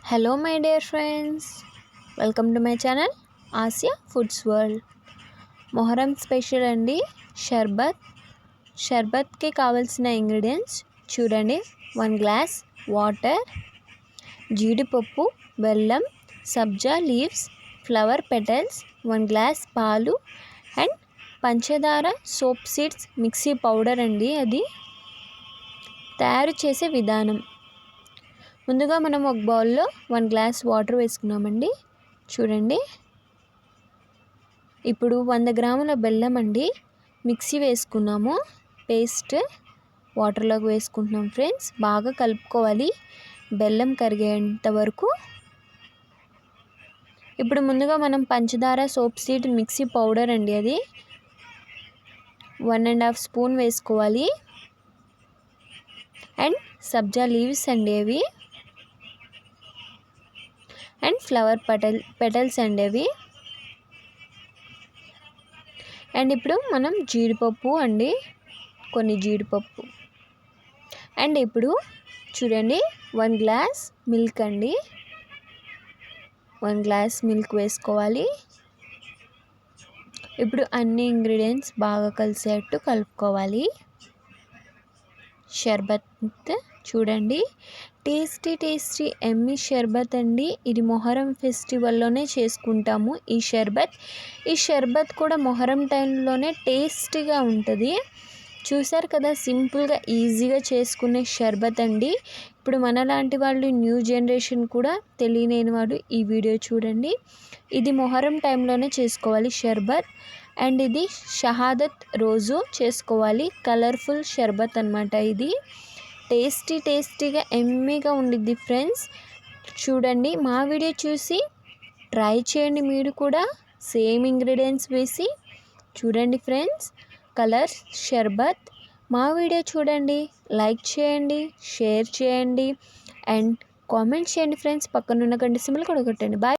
Hello my dear friends, welcome to my channel Asia foods world. Muharram special అండి షర్బత్కి కావాల్సిన ingredients చూడండి. 1 glass water, జీడిపప్పు, బెల్లం, సబ్జా లీవ్స్, ఫ్లవర్ పెటల్స్, 1 గ్లాస్ పాలు and పంచదార, సోప్ సీడ్స్, మిక్సీ పౌడర్ అండి. అది తయారు చేసే విధానం. ముందుగా మనం ఒక బౌల్లో 1 గ్లాస్ వాటర్ వేసుకున్నామండి. చూడండి, ఇప్పుడు 100 గ్రాముల బెల్లం అండి మిక్సీ వేసుకున్నాము. పేస్ట్ వాటర్లోకి వేసుకుంటున్నాం ఫ్రెండ్స్. బాగా కలుపుకోవాలి బెల్లం కరిగేంత వరకు. ఇప్పుడు ముందుగా మనం పంచదార, సోప్ సీడ్, మిక్సీ పౌడర్ అండి, అది 1.5 స్పూన్ వేసుకోవాలి. అండ్ సబ్జా లీవ్స్ అండి అవి, అండ్ ఫ్లవర్ పెటల్స్ అండి అవి. అండ్ ఇప్పుడు మనం జీడిపప్పు అండి, కొన్ని జీడిపప్పు. అండ్ ఇప్పుడు చూడండి, 1 గ్లాస్ మిల్క్ అండి, 1 గ్లాస్ మిల్క్ వేసుకోవాలి. ఇప్పుడు అన్ని ఇంగ్రీడియంట్స్ బాగా కలిసేట్టు కలుపుకోవాలి. షర్బత్ చూడండి, టేస్టీ ఎమ్మి షర్బత్ అండి. ఇది మొహరం ఫెస్టివల్లోనే చేసుకుంటాము ఈ షర్బత్ కూడా మొహరం టైంలోనే టేస్టీగా ఉంటుంది. చూసారు కదా, సింపుల్గా ఈజీగా చేసుకునే షర్బత్ అండి. ఇప్పుడు మనలాంటి వాళ్ళు, న్యూ జనరేషన్ కూడా తెలియని వాళ్ళు ఈ వీడియో చూడండి. ఇది మొహరం టైంలోనే చేసుకోవాలి షర్బత్. అండ్ ఇది షహాదత్ రోజు చేసుకోవాలి. కలర్ఫుల్ షర్బత్ అన్నమాట. ఇది టేస్టీగా ఎమ్మీగా ఉండిద్ది ఫ్రెండ్స్. చూడండి, మా వీడియో చూసి ట్రై చేయండి మీరు కూడా. సేమ్ ఇంగ్రీడియంట్స్ వేసి చూడండి ఫ్రెండ్స్. కలర్ షర్బత్. మా వీడియో చూడండి, లైక్ చేయండి, షేర్ చేయండి అండ్ కామెంట్ చేయండి ఫ్రెండ్స్. పక్కనున్న గంట సింబల్ కూడా కొట్టండి. బాయ్.